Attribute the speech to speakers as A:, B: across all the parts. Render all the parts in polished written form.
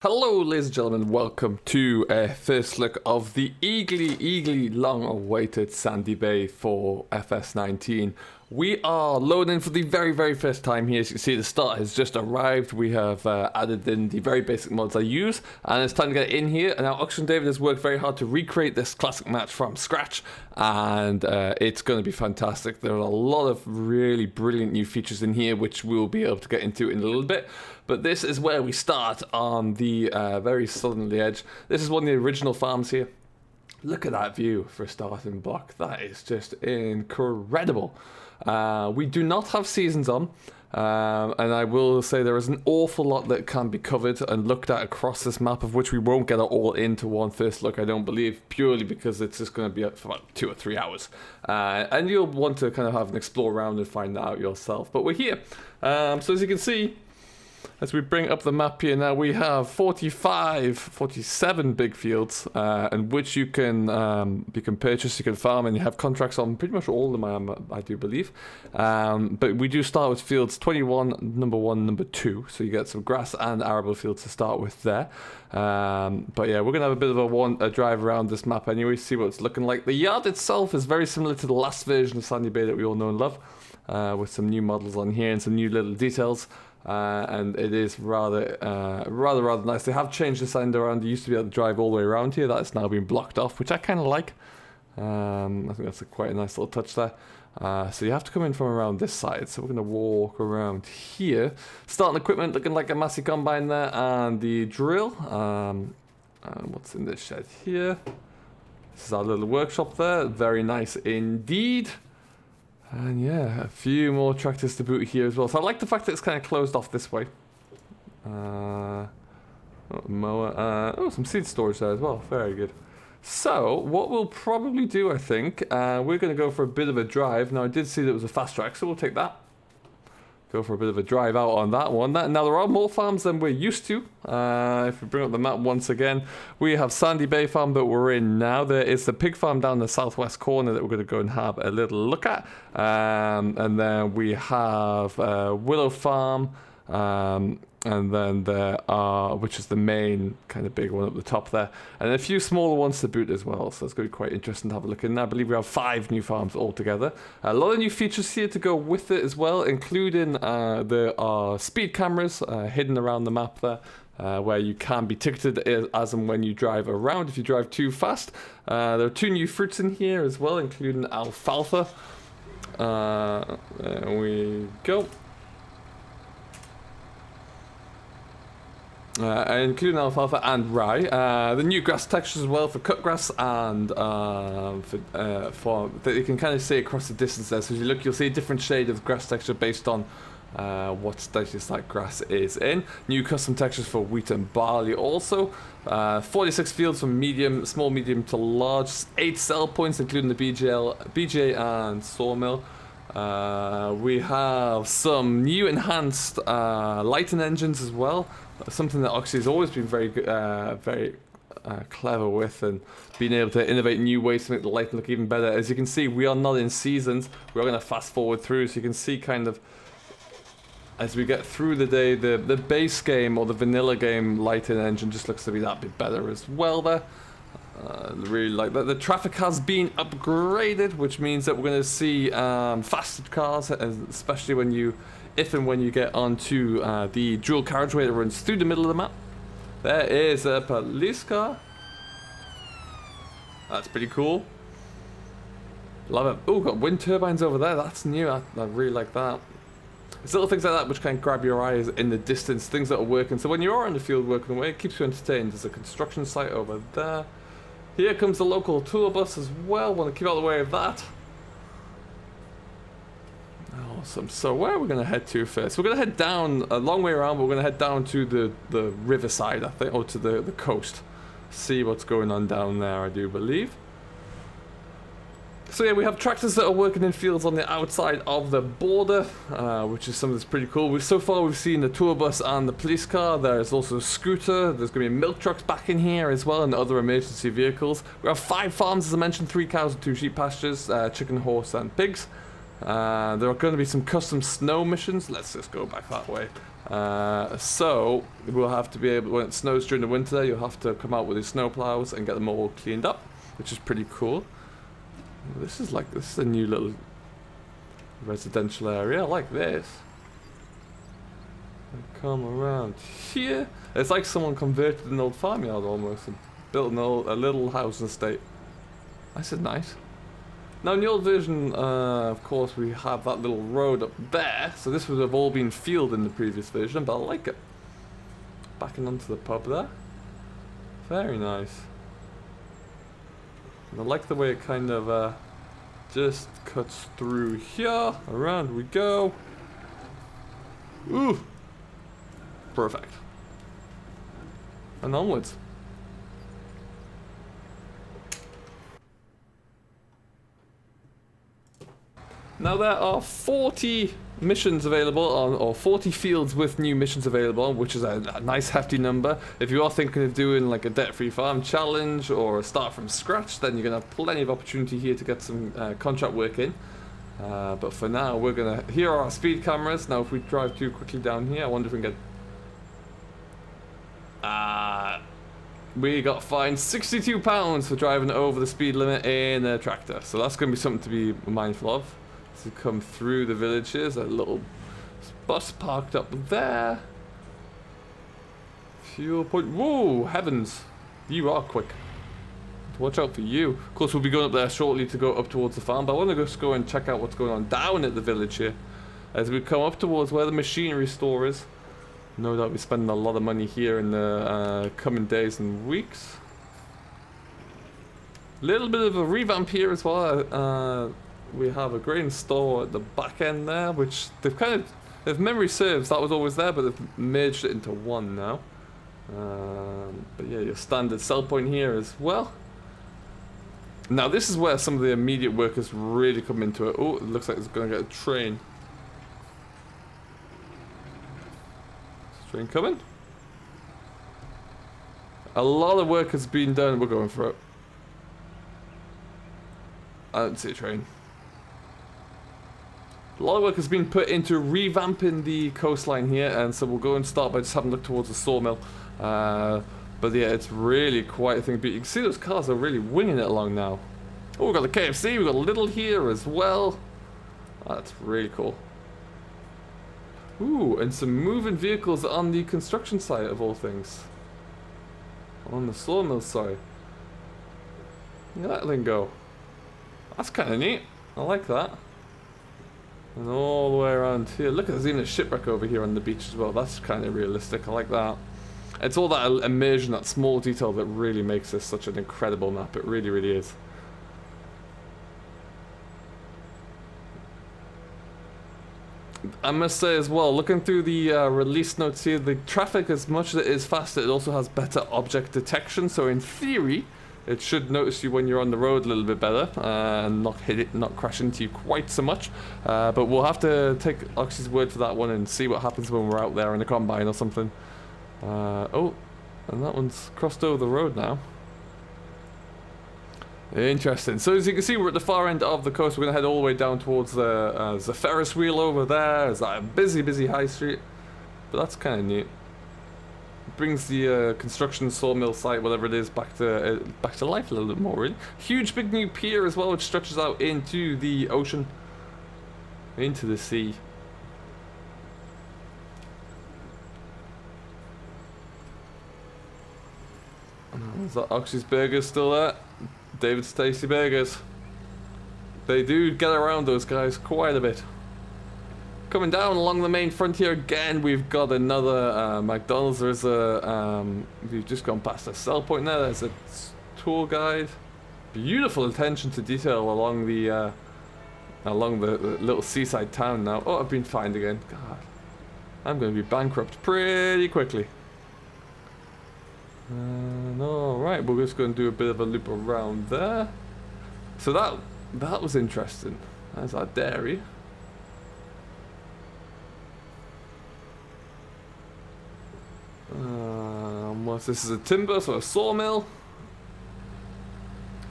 A: Hello ladies and gentlemen, welcome to a first look of the eagerly long awaited Sandy Bay for FS19. We are loading for the very first time here. As you can see, the start has just arrived. We have added in the very basic mods I use, and it's time to get in here. And now Oxygen David has worked very hard to recreate this classic match from scratch, and it's going to be fantastic. There are a lot of really brilliant new features in here, which we'll be able to get into in a little bit. But this is where we start on the very southerly edge. This is one of the original farms here. Look at that view for a starting block. That is just incredible. We do not have seasons on, and I will say there is an awful lot that can be covered and looked at across this map, of which we won't get it all into one first look, I don't believe, purely because it's just going to be up for about 2 or 3 hours. And you'll want to kind of have an explore around and find that out yourself. But we're here. So as you can see, as we bring up the map here now, we have 47 big fields, in which you can purchase, you can farm, and you have contracts on pretty much all of them, I do believe. But we do start with fields 21, number 1, number 2, so you get some grass and arable fields to start with there. But yeah, we're going to have a bit of a drive around this map anyway, see what it's looking like. The yard itself is very similar to the last version of Sandy Bay that we all know and love, with some new models on here and some new little details. And it is rather nice. They have changed the sign around. You used to be able to drive all the way around here. That's now been blocked off, which I kind of like. I think that's quite a nice little touch there. So you have to come in from around this side. So we're going to walk around here. Starting equipment looking like a massey combine there, and the drill. And what's in this shed here? This is our little workshop there. Very nice indeed. And yeah, a few more tractors to boot here as well. So I like the fact that it's kind of closed off this way. Mower. Oh, some seed storage there as well. Very good. So what we'll probably do, I think, we're going to go for a bit of a drive. Now I did see that it was a fast track, so we'll take that. Go for a bit of a drive out on that one. Now there are more farms than we're used to. If we bring up the map once again, we have Sandy Bay Farm that we're in now. There is the pig farm down the southwest corner that we're going to go and have a little look at. And then we have Willow Farm. And then there are, which is the main kind of big one at the top there, and a few smaller ones to boot as well, so it's going to be quite interesting to have a look in there. I believe we have 5 new farms altogether. A lot of new features here to go with it as well, including there are speed cameras hidden around the map there, where you can be ticketed as and when you drive around if you drive too fast. There are 2 new fruits in here as well, including alfalfa. There we go. Including alfalfa and rye. The new grass textures as well for cut grass, and for that you can kind of see across the distance there. So as you look, you'll see a different shade of grass texture based on what status that grass is in. New custom textures for wheat and barley also. 46 fields from small, medium to large. 8 sell points, including the BJ and sawmill. We have some new enhanced lighting engines as well. Something that Oxy has always been very clever with, and being able to innovate new ways to make the lighting look even better. As you can see, we are not in seasons. We're going to fast forward through, so you can see kind of as we get through the day, the base game or the vanilla game lighting engine just looks to be that bit better as well there. Really like that. The traffic has been upgraded, which means that we're going to see faster cars, especially when you get onto the dual carriageway that runs through the middle of the map. There is a police car. That's pretty cool. Love it. Oh, got wind turbines over there. That's new. I really like that. It's little things like that which kind of grab your eyes in the distance, things that are working. So when you are in the field working away, it keeps you entertained. There's a construction site over there. Here comes the local tour bus as well. Want to keep out of the way of that. Awesome. So where are we going to head to first? We're going to head down a long way around, but we're going to head down to the riverside, I think, or to the coast. See what's going on down there, I do believe. So yeah, we have tractors that are working in fields on the outside of the border, which is something that's pretty cool. So far we've seen the tour bus and the police car. There's also a scooter. There's going to be milk trucks back in here as well, and other emergency vehicles. We have 5 farms, as I mentioned, 3 cows and 2 sheep pastures, chicken, horse and pigs. There are going to be some custom snow missions. Let's just go back that way. So we'll have to be able, when it snows during the winter, you'll have to come out with your snow plows and get them all cleaned up, which is pretty cool. This is a new little residential area. I like this. And come around here. It's like someone converted an old farmyard almost and built a little house and estate. This is nice. Now in the old version, of course, we have that little road up there, so this would have all been field in the previous version, but I like it. Backing onto the pub there. Very nice. And I like the way it kind of just cuts through here. Around we go. Ooh! Perfect. And onwards. Now there are 40 missions available on, or 40 fields with new missions available on, which is a nice hefty number. If you are thinking of doing like a debt-free farm challenge or a start from scratch, then you're going to have plenty of opportunity here to get some contract work in. But for now, we're going to, here are our speed cameras. Now if we drive too quickly down here, I wonder if we can get... we got fined £62 for driving over the speed limit in a tractor. So that's going to be something to be mindful of. To come through the villages, a little bus parked up there. Fuel point. Whoa, heavens! You are quick. Watch out for you. Of course, we'll be going up there shortly to go up towards the farm, but I want to just go and check out what's going on down at the village here. As we come up towards where the machinery store is. No doubt we're spending a lot of money here in the coming days and weeks. Little bit of a revamp here as well. We have a grain store at the back end there, which they've kind of, if memory serves, that was always there, but they've merged it into one now. But yeah, your standard sell point here as well. Now this is where some of the immediate workers really come into it. Oh, it looks like it's going to get a train. Is train coming? A lot of work has been done. We're going for it. I don't see a train. A lot of work has been put into revamping the coastline here, and so we'll go and start by just having a look towards the sawmill. But yeah, it's really quite a thing. But you can see those cars are really winging it along now. Oh, we've got the KFC, we've got a little here as well. That's really cool. Ooh, and some moving vehicles on the construction site of all things. On the sawmill side. Look at that thing go. That's kind of neat. I like that. And all the way around here. Look, there's even a shipwreck over here on the beach as well. That's kind of realistic. I like that. It's all that immersion, that small detail that really makes this such an incredible map. It really, really is. I must say as well, looking through the release notes here, the traffic, as much as it is faster, it also has better object detection. So in theory, it should notice you when you're on the road a little bit better and not hit it, not crash into you quite so much. But we'll have to take Oxy's word for that one and see what happens when we're out there in a combine or something. Oh, and that one's crossed over the road now. Interesting. So as you can see, we're at the far end of the coast. We're going to head all the way down towards the Ferris wheel over there. There's that busy high street. But that's kind of neat. Brings the construction sawmill site, whatever it is, back to life a little bit more, really. Huge big new pier as well, which stretches out into the ocean, into the sea. Is that Oxy's Burgers still there? David's Tasty Burgers. They do get around, those guys, quite a bit. Coming down along the main frontier again, we've got another McDonald's. There's a we've just gone past a sell point there. There's a tour guide. Beautiful attention to detail along the little seaside town now. Oh, I've been fined again. God, I'm going to be bankrupt pretty quickly. Alright, we're just going to do a bit of a loop around there. So that was interesting. There's our dairy. This is a timber, so a sawmill.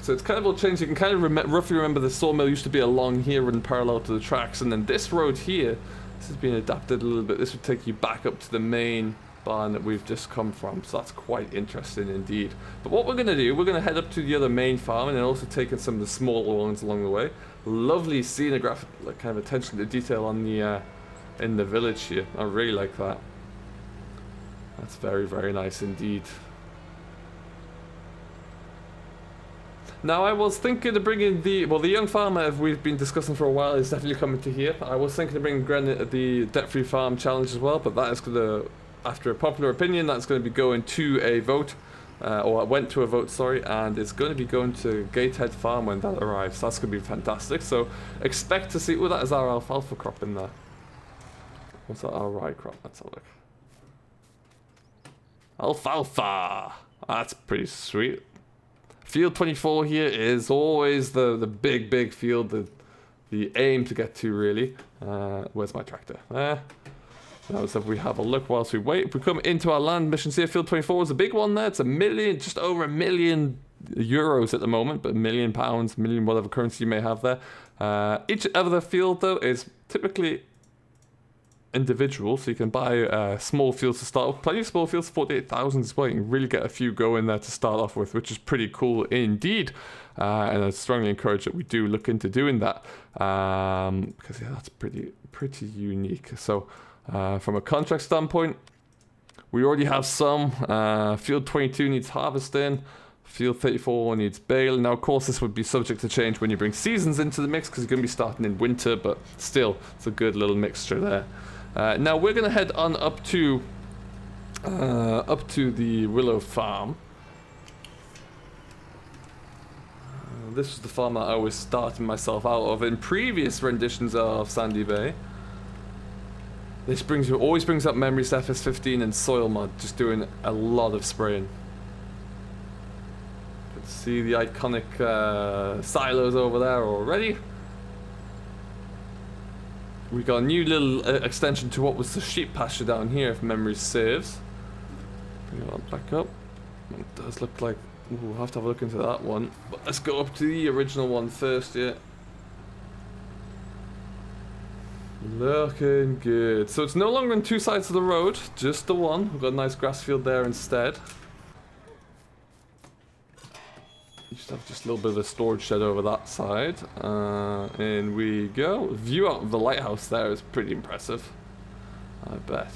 A: So it's kind of all changed. You can kind of roughly remember the sawmill used to be along here and parallel to the tracks, and then this road here, this has been adapted a little bit. This would take you back up to the main barn that we've just come from, so that's quite interesting indeed. But what we're going to do, we're going to head up to the other main farm and then also take in some of the smaller ones along the way. Lovely scenographic, like, kind of attention to detail on the in the village here. I really like that. That's very, very nice indeed. Now, I was thinking of bringing the young farmer we've been discussing for a while is definitely coming to here. I was thinking of bringing the debt-free farm challenge as well, but that is going to, after a popular opinion, that's going to be going to a vote, or went to a vote, sorry, and it's going to be going to Gatehead Farm when that arrives. That's going to be fantastic. So expect to see. Oh, that is our alfalfa crop in there. What's that? Our rye crop. Let's have a look. Alfalfa. That's pretty sweet. Field 24 here is always the big field, the aim to get to, really. Where's my tractor? Now, so if we have a look whilst we wait, if we come into our land missions here, Field 24 is a big one there. It's just over €1 million at the moment, but £1 million, million whatever currency you may have there. Each other field, though, is typically individual, so you can buy small fields to start with. Plenty of small fields, 48,000 as well. You can really get a few going there to start off with, which is pretty cool indeed. And I strongly encourage that we do look into doing that, because yeah, that's pretty unique. So from a contract standpoint, we already have some. Field 22 needs harvesting. Field 34 needs bale. Now, of course, this would be subject to change when you bring seasons into the mix, because you're going to be starting in winter, but still, it's a good little mixture there. Now, we're going to head on up to the Willow Farm. This is the farm that I was starting myself out of in previous renditions of Sandy Bay. This always brings up memories to FS15 and Soil Mod, just doing a lot of spraying. See the iconic silos over there already. We got a new little extension to what was the sheep pasture down here, if memory serves. Bring it on back up. It does look like we'll have to have a look into that one. But let's go up to the original one first, yeah. Looking good. So it's no longer on two sides of the road, just the one. We've got a nice grass field there instead. You just have just a little bit of a storage shed over that side. In we go. View out of the lighthouse there is pretty impressive, I bet.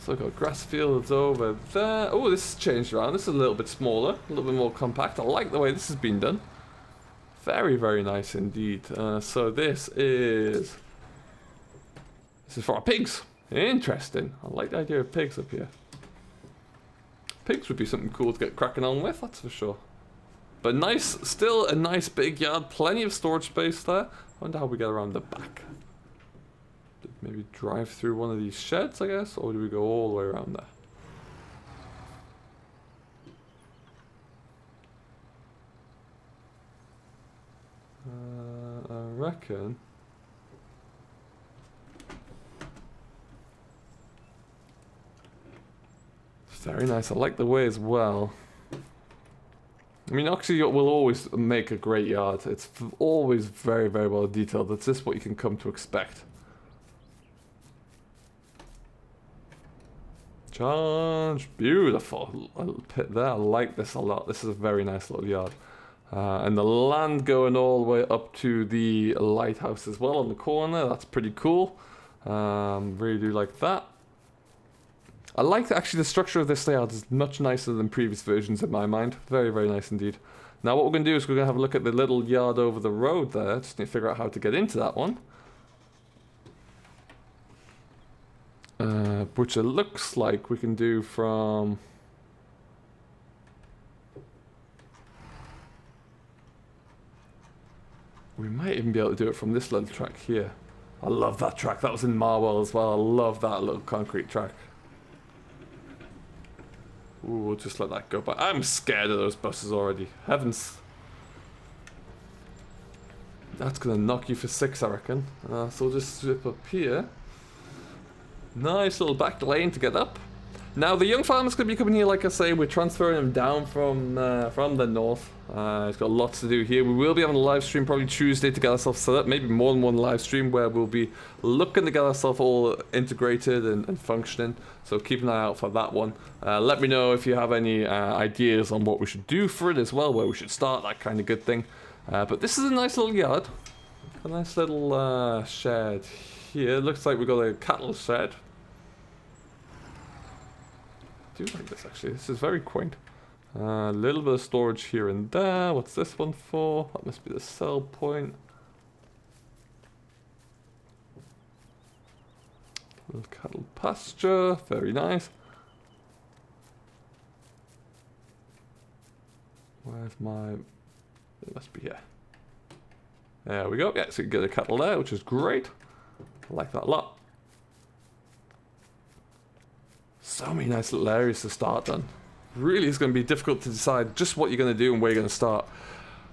A: So we've got grass fields over there. Oh, this has changed around. This is a little bit smaller, a little bit more compact. I like the way this has been done. Very, very nice indeed. So this is for our pigs. Interesting. I like the idea of pigs up here. Pigs would be something cool to get cracking on with, that's for sure. But nice, still a nice big yard, plenty of storage space there. I wonder how we get around the back. Maybe drive through one of these sheds, I guess, or do we go all the way around there? I reckon. Very nice. I like the way as well. I mean, actually, it will always make a great yard. It's always very, very well detailed. That's just what you can come to expect. Charge. Beautiful. Pit there. I like this a lot. This is a very nice little yard. And the land going all the way up to the lighthouse as well on the corner. That's pretty cool. Really do like that. I like actually the structure of this layout is much nicer than previous versions in my mind. Very, very nice indeed. Now what we're going to do is we're going to have a look at the little yard over the road there. Just need to figure out how to get into that one. Which it looks like we can do from... We might even be able to do it from this little track here. I love that track. That was in Marwell as well. I love that little concrete track. Ooh, we'll just let that go by. I'm scared of those buses already. Heavens. That's going to knock you for 6, I reckon. So we'll just strip up here. Nice little back lane to get up. Now the young farmer's going to be coming here, like I say. We're transferring him down from the north. He's got lots to do here. We will be having a live stream probably Tuesday to get ourselves set up. Maybe more than one live stream where we'll be looking to get ourselves all integrated and functioning. So keep an eye out for that one. Let me know if you have any ideas on what we should do for it as well, where we should start, that kind of good thing. But this is a nice little yard. A nice little shed here. Looks like we've got a cattle shed. I do like this actually. This is very quaint. A little bit of storage here and there. What's this one for? That must be the sell point. Little cattle pasture. Very nice. Where's my... It must be here. There we go. Yeah, so you can get the cattle there, which is great. I like that a lot. So many nice little areas to start on. Really is going to be difficult to decide just what you're going to do and where you're going to start.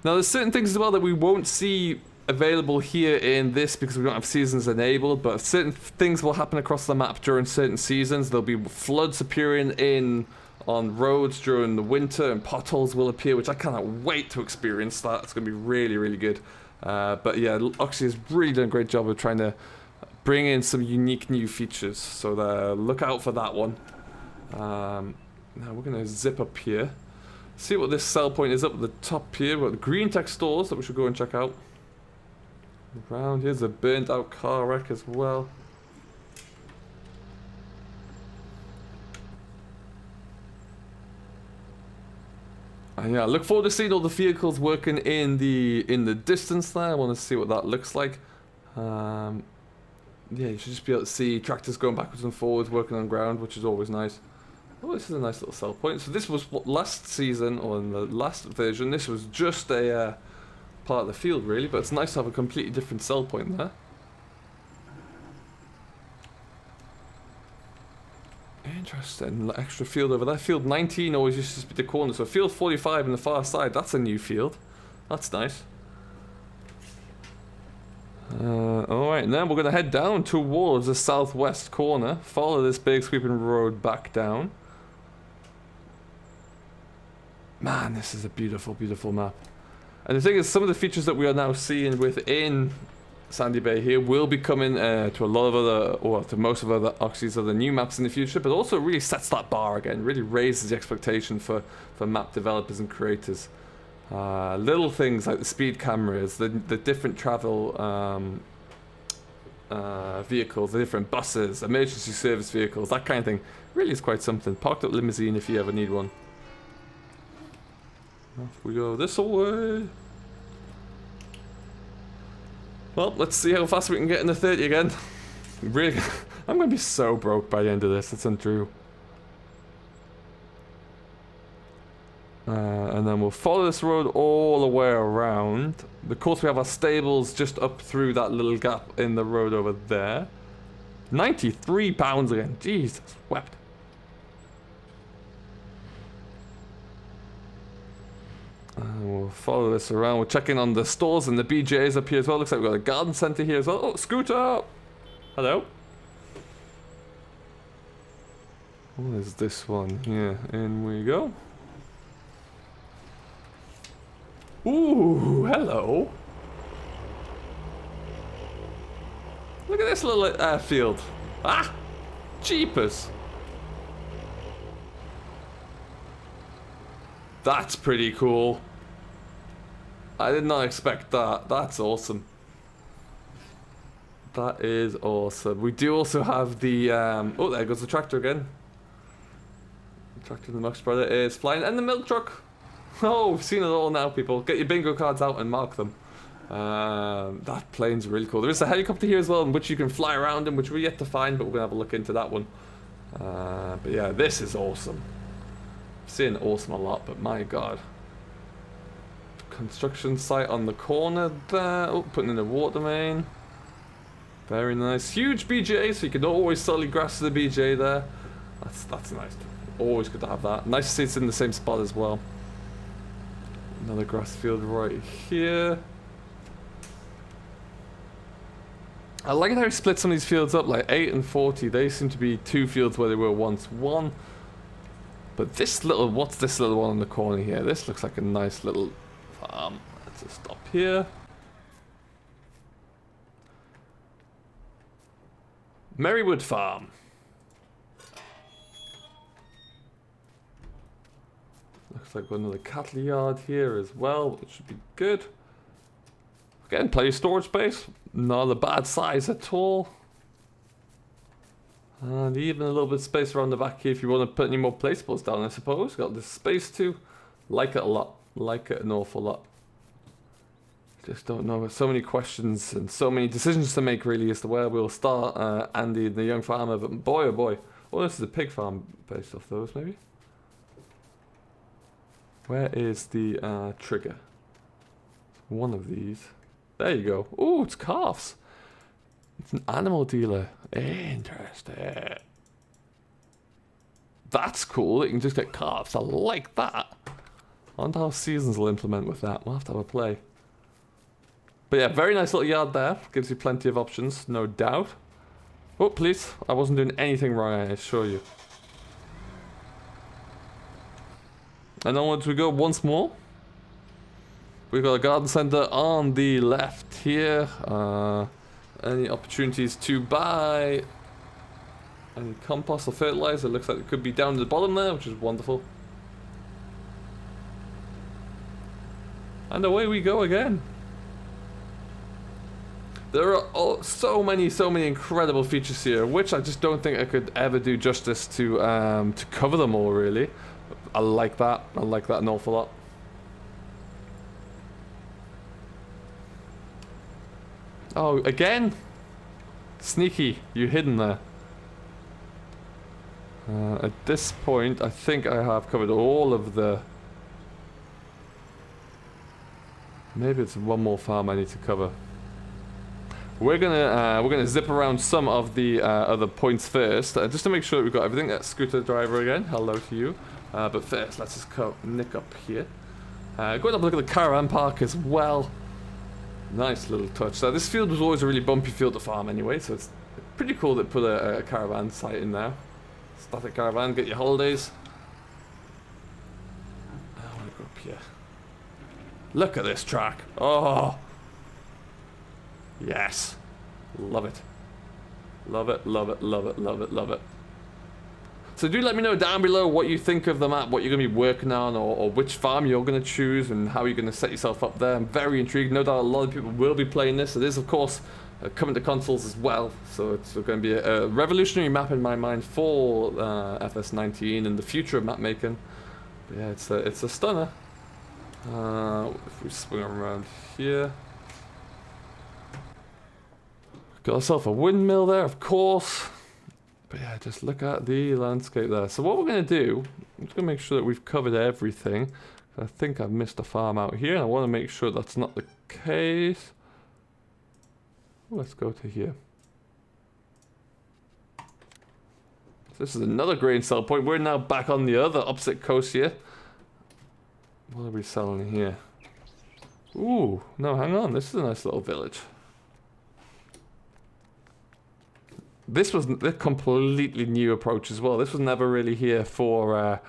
A: Now there's certain things as well that we won't see available here in this because we don't have seasons enabled, but certain things will happen across the map during certain seasons. There'll be floods appearing on roads during the winter, and potholes will appear, which I cannot wait to experience that. It's going to be really, really good. But yeah, Oxy has really done a great job of trying to bring in some unique new features, so look out for that one. Now we're going to zip up here, see what this sell point is up at the top here. We've got the green tech stores that we should go and check out. Around here's a burnt out car wreck as well. And yeah, look forward to seeing all the vehicles working in the distance there. I want to see what that looks like. Yeah, you should just be able to see tractors going backwards and forwards, working on ground, which is always nice. Oh, this is a nice little sell point. So this was what last season, or in the last version, this was just a part of the field really, but it's nice to have a completely different sell point there. Interesting, extra field over there. Field 19 always used to be the corner, so field 45 on the far side, that's a new field. That's nice. Alright, now we're going to head down towards the southwest corner, follow this big sweeping road back down. Man, this is a beautiful, beautiful map. And the thing is, some of the features that we are now seeing within Sandy Bay here will be coming to a lot of other, or to most of other Oxy's other new maps in the future, but also really sets that bar again, really raises the expectation for map developers and creators. Little things like the speed cameras, the different travel vehicles, the different buses, emergency service vehicles, that kind of thing, really is quite something. Parked up limousine if you ever need one. Off we go this way. Well, let's see how fast we can get in the 30 again. Really, I'm going to be so broke by the end of this, it's untrue. And then we'll follow this road all the way around. Of course, we have our stables just up through that little gap in the road over there. £93 again. Jesus, wept. We'll follow this around. We're checking on the stores and the BJs up here as well. Looks like we've got a garden centre here as well. Oh, scooter! Hello. What is this one? Yeah, in we go. Ooh, hello. Look at this little airfield. Ah! Jeepers. That's pretty cool. I did not expect that. That's awesome. That is awesome. We do also have the... oh, there goes the tractor again. The tractor in the Mux Brother is flying. And the milk truck. Oh, we've seen it all now, people. Get your bingo cards out and mark them. That plane's really cool. There is a helicopter here as well, in which you can fly around in, which we're yet to find, but we're going to have a look into that one. But yeah, this is awesome. I've seen awesome a lot, but my god. Construction site on the corner there. Oh, putting in a water main. Very nice. Huge BJ, so you can always sell your grass to the BJ there. That's nice. Always good to have that. Nice to see it's in the same spot as well. Another grass field right here. I like how he split some of these fields up, like 8 and 40. They seem to be 2 fields where they were once 1. But this little, what's this little one in the corner here? This looks like a nice little farm. Let's just stop here. Merrywood Farm. Looks like another cattle yard here as well, which should be good. Again, plenty of storage space. Not a bad size at all. And even a little bit of space around the back here if you want to put any more placeables down, I suppose. Got this space too. Like it a lot. Like it an awful lot. Just don't know. So many questions and so many decisions to make really as to where we'll start Andy, the young farmer. But boy oh boy. Oh, this is a pig farm based off those maybe. Where is the trigger? One of these. There you go. Oh, it's calves. It's an animal dealer. Interesting. That's cool. You can just get calves. I like that. I wonder how Seasons will implement with that. We'll have to have a play. But yeah, very nice little yard there. Gives you plenty of options, no doubt. Oh, please. I wasn't doing anything wrong, I assure you. And onwards we go once more. We've got a garden centre on the left here. Any opportunities to buy any compost or fertilizer? Looks like it could be down at the bottom there, which is wonderful. And away we go again. There are so many incredible features here, which I just don't think I could ever do justice to cover them all, really. I like that. I like that an awful lot. Oh, again? Sneaky, you hidden there. At this point, I think I have covered all of the... Maybe it's one more farm I need to cover. We're gonna zip around some of the other points first, just to make sure that we've got everything. Scooter driver again, hello to you. But first, let's just nick up here. Go and have a look at the caravan park as well. Nice little touch. So this field was always a really bumpy field to farm anyway, so it's pretty cool that put a caravan site in there. Static caravan, get your holidays. I want to go up here. Look at this track. Oh, yes, love it, love it, love it, love it, love it, love it. So do let me know down below what you think of the map, what you're going to be working on, or which farm you're going to choose, and how you're going to set yourself up there. I'm very intrigued. No doubt a lot of people will be playing this. It is, of course, coming to consoles as well. So it's going to be a revolutionary map in my mind for FS19 and the future of map making. But yeah, it's a stunner. If we swing around here. Got ourselves a windmill there, of course. But yeah, just look at the landscape there. So what we're going to do, I'm just going to make sure that we've covered everything. I think I've missed a farm out here, and I want to make sure that's not the case. Let's go to here. This is another grain sell point. We're now back on the other opposite coast here. What are we selling here? Ooh, no, hang on. This is a nice little village. This was a completely new approach as well. This was never really here for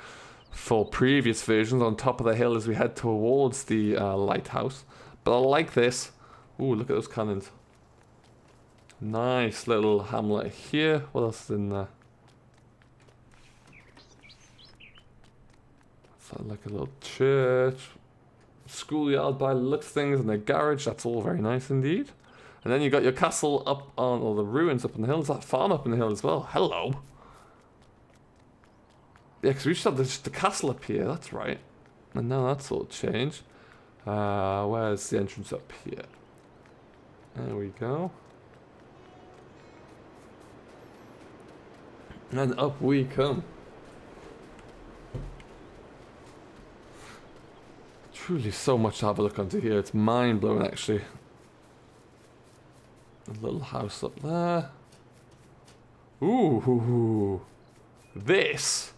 A: previous versions on top of the hill as we head towards the lighthouse. But I like this. Ooh, look at those cannons. Nice little hamlet here. What else is in there? So like a little church. Schoolyard by the looks of things, and a garage. That's all very nice indeed. And then you got your castle up on, or the ruins up on the hill. There's that farm up on the hill as well. Hello. Yeah, because we used to have the castle up here, that's right. And now that's all changed. Where's the entrance up here? There we go. And up we come. Truly so much to have a look onto here. It's mind-blowing, actually. A little house up there. Ooh, this.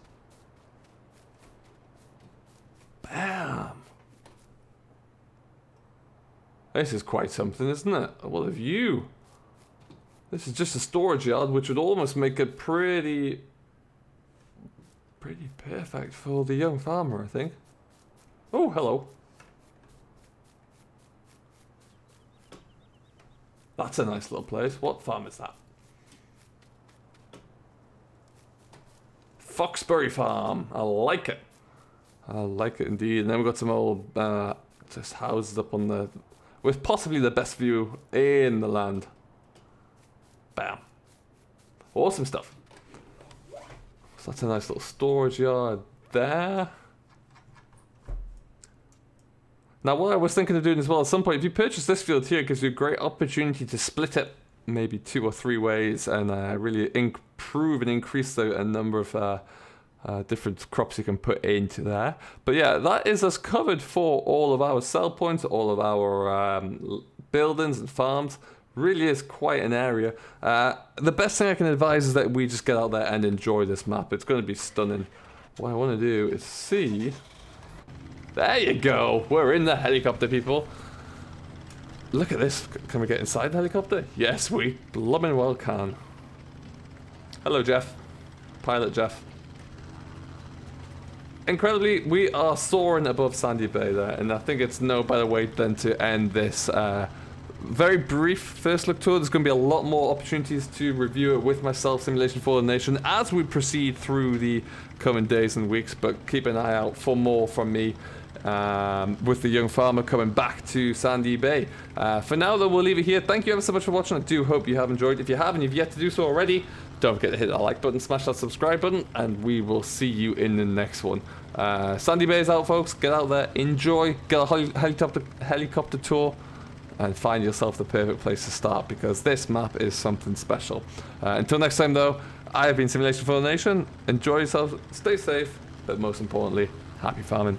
A: Bam. This is quite something, isn't it? What a view. This is just a storage yard, which would almost make it pretty perfect for the young farmer, I think. Oh, hello. That's a nice little place. What farm is that? Foxbury Farm. I like it. I like it indeed. And then we've got some old just houses up on the... with possibly the best view in the land. Bam. Awesome stuff. So that's a nice little storage yard there. Now what I was thinking of doing as well, at some point, if you purchase this field here, it gives you a great opportunity to split it maybe 2 or 3 ways and really improve and increase the number of different crops you can put into there. But yeah, that is us covered for all of our sell points, all of our buildings and farms. Really is quite an area. The best thing I can advise is that we just get out there and enjoy this map. It's going to be stunning. What I want to do is see... There you go. We're in the helicopter, people. Look at this. Can we get inside the helicopter? Yes, we blooming well can. Hello, Jeff. Pilot Jeff. Incredibly, we are soaring above Sandy Bay there, and I think it's no better way than to end this very brief first look tour. There's going to be a lot more opportunities to review it with myself, Simulation for the Nation, as we proceed through the coming days and weeks, but keep an eye out for more from me with the young farmer coming back to Sandy Bay. For now, though, we'll leave it here. Thank you ever so much for watching. I do hope you have enjoyed. If you have and you've yet to do so already, don't forget to hit that like button, smash that subscribe button, and we will see you in the next one. Sandy Bay is out, folks. Get out there, enjoy, get a helicopter tour, and find yourself the perfect place to start, because this map is something special. Until next time, though, I have been Simulation for the Nation. Enjoy yourself, stay safe, but most importantly, happy farming.